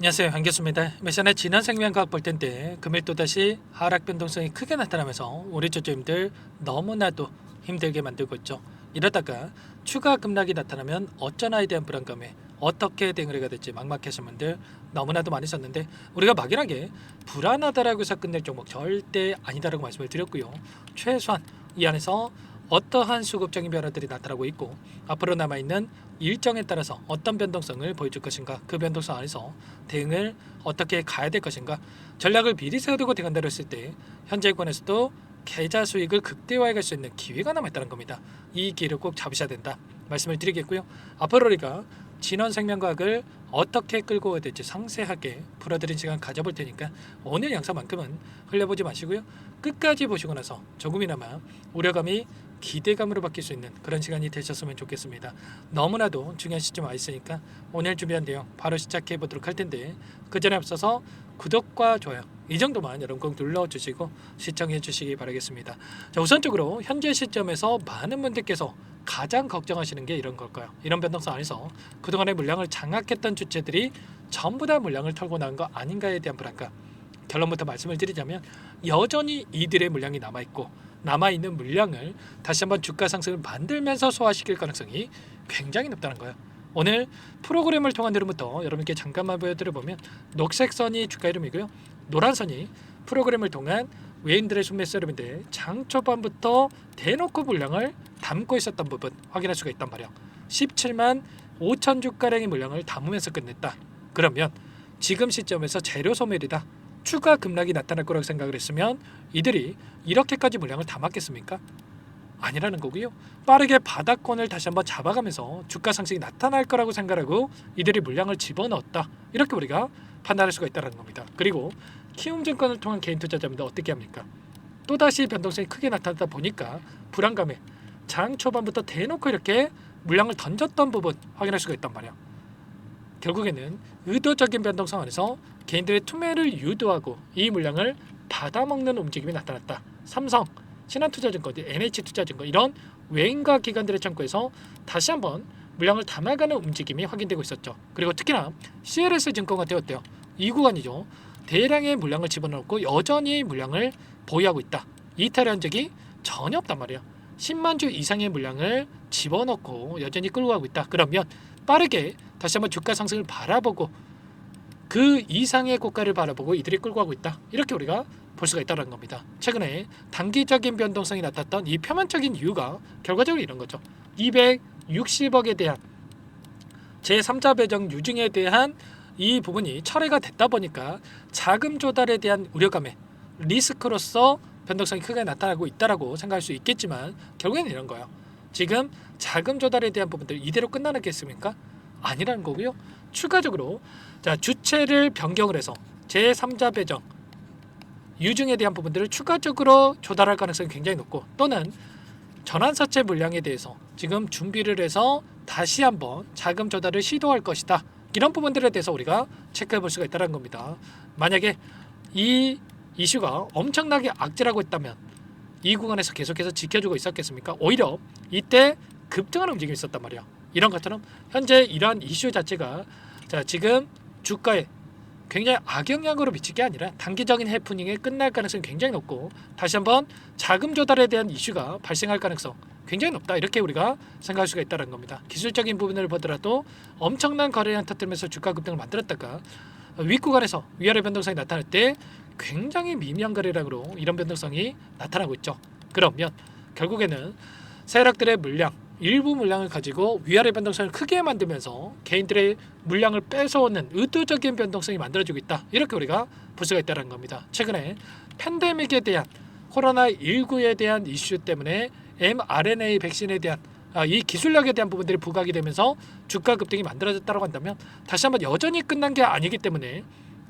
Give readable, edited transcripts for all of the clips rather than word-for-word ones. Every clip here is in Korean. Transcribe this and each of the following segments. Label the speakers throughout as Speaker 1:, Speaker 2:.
Speaker 1: 안녕하세요, 한교수입니다. 매시간의 지난 생명과학 볼텐 때 금일 또다시 하락 변동성이 크게 나타나면서 우리 조조님들 너무나도 힘들게 만들고 있죠. 이러다가 추가 급락이 나타나면 어쩌나에 대한 불안감에 어떻게 대응을 해야 될지 막막하신 분들 너무나도 많으셨는데, 우리가 막연하게 불안하다라고 해서 끝낼 종목 절대 아니다라고 말씀을 드렸고요. 최소한 이 안에서 어떠한 수급적인 변화들이 나타나고 있고 앞으로 남아있는 일정에 따라서 어떤 변동성을 보여줄 것인가, 그 변동성 안에서 대응을 어떻게 가야 될 것인가, 전략을 미리 세워두고 대응한다고 했을 때 현재권에서도 계좌 수익을 극대화해 갈 수 있는 기회가 남아있다는 겁니다. 이 기회를 꼭 잡으셔야 된다 말씀을 드리겠고요. 앞으로 우리가 진원생명과학을 어떻게 끌고 가야 될지 상세하게 풀어드린 시간 가져볼 테니까 오늘 영상만큼은 흘려보지 마시고요. 끝까지 보시고 나서 조금이나마 우려감이 기대감으로 바뀔 수 있는 그런 시간이 되셨으면 좋겠습니다. 너무나도 중요한 시점 와 있으니까 오늘 준비한 내용 바로 시작해 보도록 할 텐데, 그 전에 앞서서 구독과 좋아요 이 정도만 여러분 꼭 눌러주시고 시청해 주시기 바라겠습니다. 자, 우선적으로 현재 시점에서 많은 분들께서 가장 걱정하시는 게 이런 걸까요? 이런 변동성 안에서 그동안의 물량을 장악했던 주체들이 전부 다 물량을 털고 나온 거 아닌가에 대한 불안감. 결론부터 말씀을 드리자면 여전히 이들의 물량이 남아있고 남아있는 물량을 다시 한번 주가 상승을 만들면서 소화시킬 가능성이 굉장히 높다는 거예요. 오늘 프로그램을 통한 흐름부터 여러분께 잠깐만 보여드려보면, 녹색 선이 주가 흐름이고요, 노란 선이 프로그램을 통한 외인들의 순매수 흐름인데, 장 초반부터 대놓고 물량을 담고 있었던 부분 확인할 수가 있단 말이에요. 17만 5천 주가량의 물량을 담으면서 끝냈다. 그러면 지금 시점에서 재료 소멸이다, 추가 급락이 나타날 거라고 생각을 했으면 이들이 이렇게까지 물량을 담았겠습니까? 아니라는 거고요. 빠르게 바닥권을 다시 한번 잡아가면서 주가 상승이 나타날 거라고 생각하고 이들이 물량을 집어넣었다, 이렇게 우리가 판단할 수가 있다는 겁니다. 그리고 키움증권을 통한 개인 투자자분들 어떻게 합니까? 또다시 변동성이 크게 나타나다 보니까 불안감에 장 초반부터 대놓고 이렇게 물량을 던졌던 부분 확인할 수가 있단 말이야. 결국에는 의도적인 변동성 안에서 개인들의 투매를 유도하고 이 물량을 받아먹는 움직임이 나타났다. 삼성, 신한투자증권, NH투자증권 이런 외인과 기관들의 창구에서 다시 한번 물량을 담아가는 움직임이 확인되고 있었죠. 그리고 특히나 CLS증권 같은 어때요? 이 구간이죠. 대량의 물량을 집어넣고 여전히 물량을 보유하고 있다. 이탈한 적이 전혀 없단 말이에요. 10만 주 이상의 물량을 집어넣고 여전히 끌고 가고 있다. 그러면 빠르게 다시 한번 주가 상승을 바라보고 그 이상의 고가를 바라보고 이들이 끌고 가고 있다, 이렇게 우리가 볼 수가 있다는 겁니다. 최근에 단기적인 변동성이 나타났던 이 표면적인 이유가 결과적으로 이런 거죠. 260억에 대한 제3자 배정 유증에 대한 이 부분이 철회가 됐다 보니까 자금 조달에 대한 우려감에 리스크로서 변동성이 크게 나타나고 있다라고 생각할 수 있겠지만, 결국에는 이런 거예요. 지금 자금 조달에 대한 부분들 이대로 끝나겠습니까? 아니라는 거고요. 추가적으로 주체를 변경을 해서 제3자 배정 유증에 대한 부분들을 추가적으로 조달할 가능성이 굉장히 높고, 또는 전환사채 물량에 대해서 지금 준비를 해서 다시 한번 자금 조달을 시도할 것이다, 이런 부분들에 대해서 우리가 체크해 볼 수가 있다는 겁니다. 만약에 이 이슈가 엄청나게 악재라고 했다면 이 구간에서 계속해서 지켜주고 있었겠습니까? 오히려 이때 급등하는 움직임이 있었단 말이야. 이런 것처럼 현재 이러한 이슈 자체가 지금 주가에 굉장히 악영향으로 미칠 게 아니라 단기적인 해프닝에 끝날 가능성이 굉장히 높고, 다시 한번 자금 조달에 대한 이슈가 발생할 가능성 굉장히 높다, 이렇게 우리가 생각할 수가 있다는 겁니다. 기술적인 부분을 보더라도 엄청난 거래량 터뜨리면서 주가 급등을 만들었다가 윗구간에서 위아래 변동성이 나타날 때 굉장히 미미한 거래량으로 이런 변동성이 나타나고 있죠. 그러면 결국에는 세력들의 물량, 일부 물량을 가지고 위아래 변동성을 크게 만들면서 개인들의 물량을 뺏어오는 의도적인 변동성이 만들어지고 있다, 이렇게 우리가 볼 수가 있다는 겁니다. 최근에 팬데믹에 대한 코로나19에 대한 이슈 때문에 mRNA 백신에 대한 이 기술력에 대한 부분들이 부각이 되면서 주가 급등이 만들어졌다고 한다면, 다시 한번 여전히 끝난 게 아니기 때문에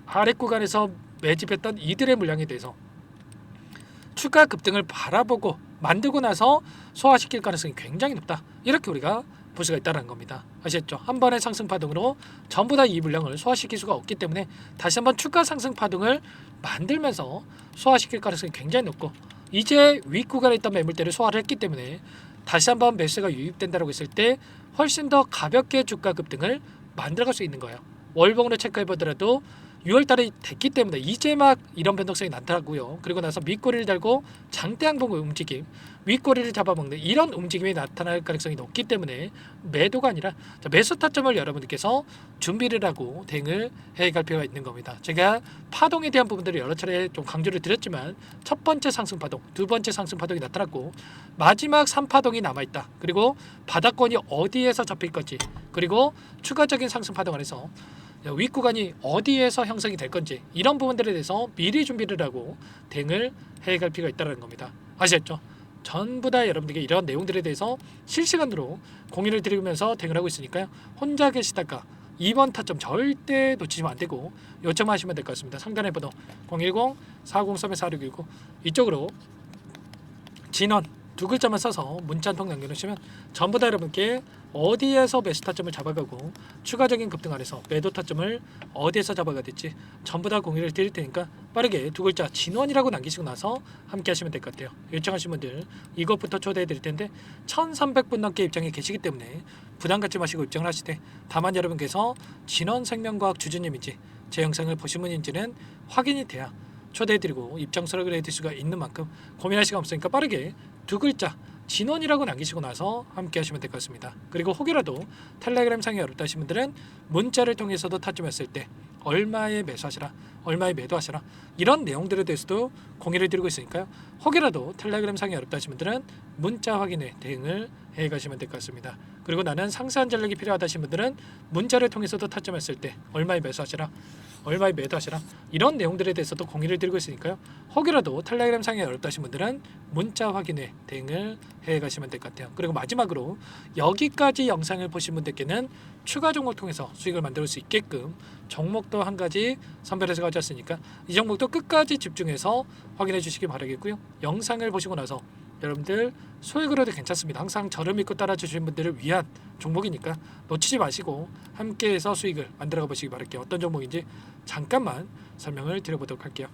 Speaker 1: 아래 구간에서 매집했던 이들의 물량에 대해서 추가 급등을 바라보고 만들고 나서 소화시킬 가능성이 굉장히 높다, 이렇게 우리가 볼 수가 있다는 겁니다. 아시겠죠? 한 번의 상승 파동으로 전부 다 이 물량을 소화시킬 수가 없기 때문에 다시 한번 추가 상승 파동을 만들면서 소화시킬 가능성이 굉장히 높고, 이제 윗구간에 있던 매물대를 소화를 했기 때문에 다시 한번 매수가 유입된다고 했을 때 훨씬 더 가볍게 주가 급등을 만들어갈 수 있는 거예요. 월봉으로 체크해보더라도 6월달이 됐기 때문에 이제 막 이런 변동성이 나타나고요. 그리고 나서 밑꼬리를 달고 장대항봉의 움직임, 윗꼬리를 잡아먹는 이런 움직임이 나타날 가능성이 높기 때문에 매도가 아니라 매수 타점을 여러분들께서 준비를 하고 대응을 해갈 필요가 있는 겁니다. 제가 파동에 대한 부분들을 여러 차례 좀 강조를 드렸지만 첫 번째 상승 파동, 두 번째 상승 파동이 나타났고 마지막 3파동이 남아있다. 그리고 바닥권이 어디에서 잡힐 건지, 그리고 추가적인 상승 파동 안에서 윗구간이 어디에서 형성이 될 건지, 이런 부분들에 대해서 미리 준비를 하고 대응을 해갈 필요가 있다는 겁니다. 아시겠죠? 전부 다 여러분들에게 이런 내용들에 대해서 실시간으로 공유를 드리면서 대응을 하고 있으니까요. 혼자 계시다가 이번 타점 절대 놓치시면 안 되고 요청하시면 될 것 같습니다. 상단의 번호 010-403-4619 이쪽으로 진원 두 글자만 써서 문자 한 통 남겨놓으시면 전부 다 여러분께 어디에서 매수 타점을 잡아가고 추가적인 급등 안에서 매도 타점을 어디에서 잡아가 될지 전부 다 공유를 드릴 테니까 빠르게 두 글자 진원이라고 남기시고 나서 함께 하시면 될 것 같아요. 요청하신 분들 이것부터 초대해 드릴 텐데 1300분 넘게 입장에 계시기 때문에 부담 갖지 마시고 입장을 하시되, 다만 여러분께서 진원생명과학 주주님인지 제 영상을 보신 분인지는 확인이 돼야 초대해드리고 입장 수락을 해드릴 수가 있는 만큼 고민할 시간 없으니까 빠르게 두 글자 진원이라고 남기시고 나서 함께 하시면 될 것 같습니다. 그리고 혹여라도 텔레그램 상이 어렵다 하신 분들은 문자를 통해서도 타점했을 때 얼마에 매수하시라, 얼마에 매도하시라, 이런 내용들에 대해서도 공유를 드리고 있으니까요. 혹여라도 텔레그램 상이 어렵다 하신 분들은 문자 확인에 대응을 해가시면 될 것 같습니다. 그리고 나는 상세한 전략이 필요하다 하신 분들은 문자를 통해서도 타점했을 때 얼마에 매수하시라, 얼마에 매도하시라, 이런 내용들에 대해서도 공유를 드리고 있으니까요. 혹여라도 텔레그램 상에 어렵다 하신 분들은 문자 확인에 대응을 해가시면 될 것 같아요. 그리고 마지막으로 여기까지 영상을 보신 분들께는 추가 종목 통해서 수익을 만들 수 있게끔 종목도 한 가지 선별해서 가져왔으니까 이 종목도 끝까지 집중해서 확인해 주시기 바라겠고요. 영상을 보시고 나서 여러분들 소액으로도 괜찮습니다. 항상 저를 믿고 따라 주시는 분들을 위한 종목이니까 놓치지 마시고 함께해서 수익을 만들어 보시기 바랄게요. 어떤 종목인지 잠깐만 설명을 드려보도록 할게요.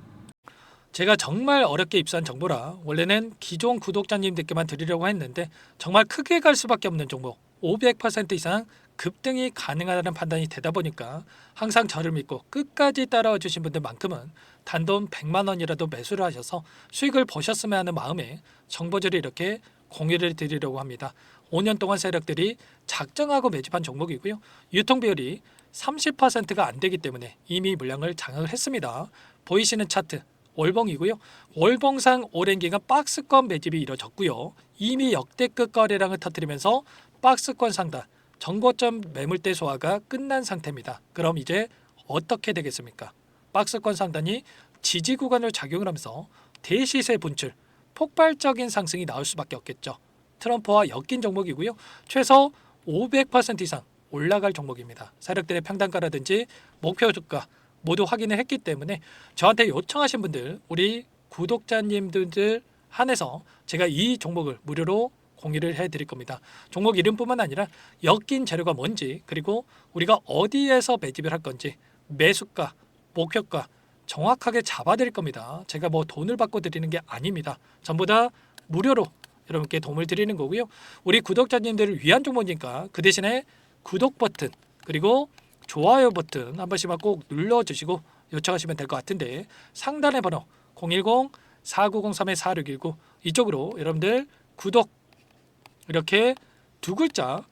Speaker 1: 제가 정말 어렵게 입수한 정보라 원래는 기존 구독자님들께만 드리려고 했는데 정말 크게 갈 수밖에 없는 종목, 500% 이상 급등이 가능하다는 판단이 되다 보니까 항상 저를 믿고 끝까지 따라와 주신 분들만큼은 단돈 100만 원이라도 매수를 하셔서 수익을 보셨으면 하는 마음에 정보들을 이렇게 공유를 드리려고 합니다. 5년 동안 세력들이 작정하고 매집한 종목이고요. 유통 비율이 30%가 안 되기 때문에 이미 물량을 장악을 했습니다. 보이시는 차트 월봉이고요. 월봉상 오랜 기간 박스권 매집이 이뤄졌고요. 이미 역대급 거래량을 터뜨리면서 박스권 상단, 정고점 매물대 소화가 끝난 상태입니다. 그럼 이제 어떻게 되겠습니까? 박스권 상단이 지지 구간을 작용을 하면서 대시세 분출, 폭발적인 상승이 나올 수밖에 없겠죠. 트럼프와 엮인 종목이고요. 최소 500% 이상 올라갈 종목입니다. 세력들의 평단가라든지 목표 주가 모두 확인을 했기 때문에 저한테 요청하신 분들, 우리 구독자님들 한해서 제가 이 종목을 무료로 공유를 해드릴 겁니다. 종목 이름뿐만 아니라 엮인 재료가 뭔지, 그리고 우리가 어디에서 매집을 할 건지, 매수가, 목표가 정확하게 잡아드릴 겁니다. 제가 뭐 돈을 받고 드리는 게 아닙니다. 전부 다 무료로 여러분께 도움을 드리는 거고요. 우리 구독자님들을 위한 종목이니까 그 대신에 구독 버튼 그리고 좋아요 버튼 한 번씩만 꼭 눌러주시고 요청하시면 될 것 같은데, 상단의 번호 010-4903-4619 이쪽으로 여러분들 구독 이렇게 두 글자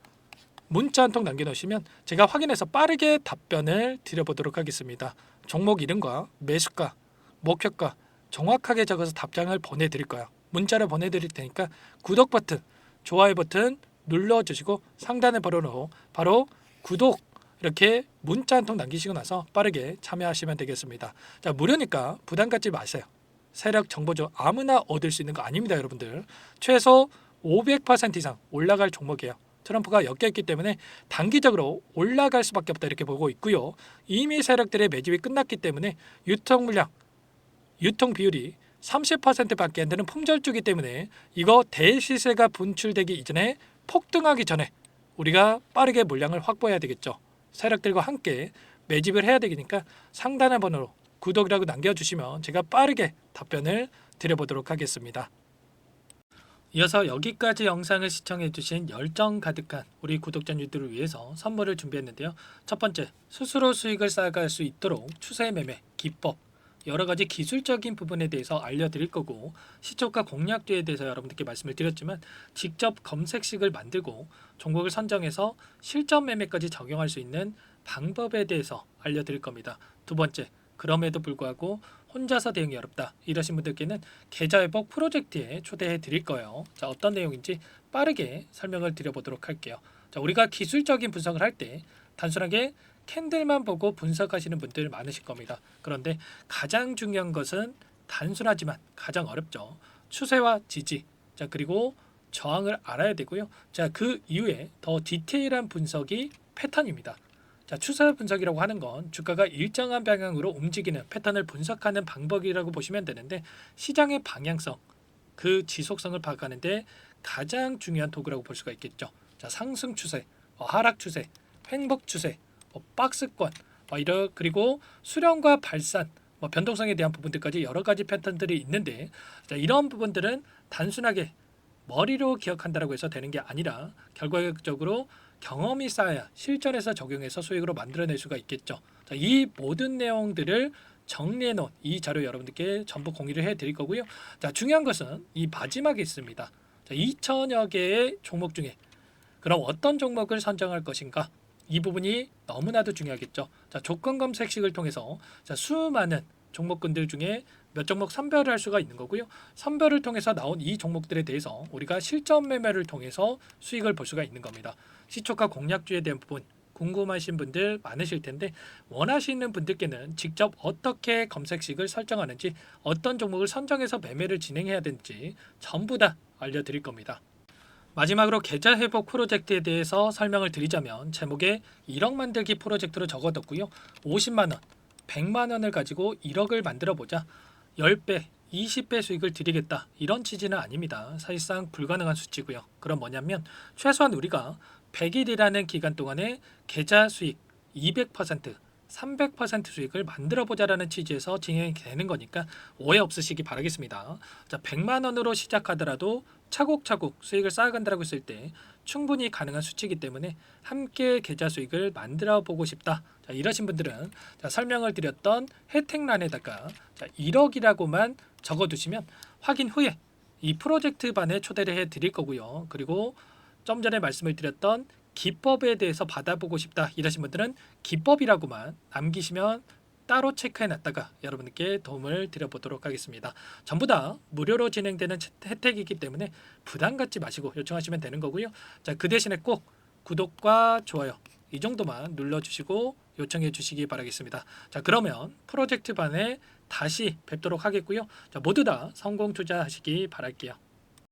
Speaker 1: 문자 한 통 남겨놓으시면 제가 확인해서 빠르게 답변을 드려보도록 하겠습니다. 종목 이름과 매수가, 목표가 정확하게 적어서 답장을 보내드릴 거예요. 문자를 보내드릴 테니까 구독 버튼, 좋아요 버튼 눌러주시고 상단의 번호로 바로 구독 이렇게 문자 한 통 남기시고 나서 빠르게 참여하시면 되겠습니다. 자, 무료니까 부담 갖지 마세요. 세력 정보죠. 아무나 얻을 수 있는 거 아닙니다, 여러분들. 최소 500% 이상 올라갈 종목이에요. 트럼프가 엮여있기 때문에 단기적으로 올라갈 수밖에 없다 이렇게 보고 있고요. 이미 세력들의 매집이 끝났기 때문에 유통 물량, 유통 비율이 30%밖에 안 되는 품절주기 때문에 이거 대시세가 분출되기 이전에 폭등하기 전에 우리가 빠르게 물량을 확보해야 되겠죠. 세력들과 함께 매집을 해야 되니까 상단의 번호로 구독이라고 남겨주시면 제가 빠르게 답변을 드려보도록 하겠습니다. 이어서 여기까지 영상을 시청해주신 열정 가득한 우리 구독자님들을 위해서 선물을 준비했는데요. 첫 번째, 스스로 수익을 쌓아갈 수 있도록 추세 매매 기법, 여러 가지 기술적인 부분에 대해서 알려드릴 거고, 시초가 공략주에 대해서 여러분들께 말씀을 드렸지만 직접 검색식을 만들고 종목을 선정해서 실전 매매까지 적용할 수 있는 방법에 대해서 알려드릴 겁니다. 두 번째, 그럼에도 불구하고 혼자서 대응이 어렵다 이러신 분들께는 계좌회복 프로젝트에 초대해 드릴 거예요. 자, 어떤 내용인지 빠르게 설명을 드려보도록 할게요. 자, 우리가 기술적인 분석을 할 때 단순하게 캔들만 보고 분석하시는 분들 많으실 겁니다. 그런데 가장 중요한 것은 단순하지만 가장 어렵죠. 추세와 지지, 자, 그리고 저항을 알아야 되고요. 자, 그 이후에 더 디테일한 분석이 패턴입니다. 자, 추세 분석이라고 하는 건 주가가 일정한 방향으로 움직이는 패턴을 분석하는 방법이라고 보시면 되는데, 시장의 방향성, 그 지속성을 파악하는데 가장 중요한 도구라고 볼 수가 있겠죠. 자, 상승 추세, 하락 추세, 횡복 추세, 박스권, 그리고 수렴과 발산, 변동성에 대한 부분들까지 여러 가지 패턴들이 있는데, 자, 이런 부분들은 단순하게 머리로 기억한다라고 해서 되는 게 아니라 결과적으로 경험이 쌓아야 실전에서 적용해서 수익으로 만들어낼 수가 있겠죠. 자, 이 모든 내용들을 정리해 놓은 이 자료 여러분들께 전부 공유를 해 드릴 거고요. 자, 중요한 것은 이 마지막에 있습니다. 자, 2천여 개의 종목 중에 그럼 어떤 종목을 선정할 것인가? 이 부분이 너무나도 중요하겠죠. 자, 조건 검색식을 통해서 자, 수많은 종목군들 중에 몇 종목 선별을 할 수가 있는 거고요. 선별을 통해서 나온 이 종목들에 대해서 우리가 실전 매매를 통해서 수익을 볼 수가 있는 겁니다. 시초가 공략주에 대한 부분 궁금하신 분들 많으실 텐데, 원하시는 분들께는 직접 어떻게 검색식을 설정하는지, 어떤 종목을 선정해서 매매를 진행해야 되는지 전부 다 알려드릴 겁니다. 마지막으로 계좌 회복 프로젝트에 대해서 설명을 드리자면, 제목에 1억 만들기 프로젝트로 적어뒀고요. 50만 원, 100만 원을 가지고 1억을 만들어 보자. 10배, 20배 수익을 드리겠다. 이런 취지는 아닙니다. 사실상 불가능한 수치고요. 그럼 뭐냐면 최소한 우리가 100일이라는 기간 동안에 계좌 수익 200%, 300% 수익을 만들어 보자라는 취지에서 진행이 되는 거니까 오해 없으시기 바라겠습니다. 자, 100만 원으로 시작하더라도 차곡차곡 수익을 쌓아간다고 했을 때 충분히 가능한 수치이기 때문에 함께 계좌 수익을 만들어 보고 싶다. 자, 이러신 분들은 자, 설명을 드렸던 혜택란에다가 자, 1억이라고만 적어두시면 확인 후에 이 프로젝트 반에 초대를 해 드릴 거고요. 그리고 좀 전에 말씀을 드렸던 기법에 대해서 받아보고 싶다 이러신 분들은 기법이라고만 남기시면 따로 체크해 놨다가 여러분께 도움을 드려보도록 하겠습니다. 전부 다 무료로 진행되는 혜택이기 때문에 부담 갖지 마시고 요청하시면 되는 거고요. 자, 그 대신에 꼭 구독과 좋아요 이 정도만 눌러주시고 요청해 주시기 바라겠습니다. 자, 그러면 프로젝트 반에 다시 뵙도록 하겠고요. 자, 모두 다 성공 투자하시기 바랄게요.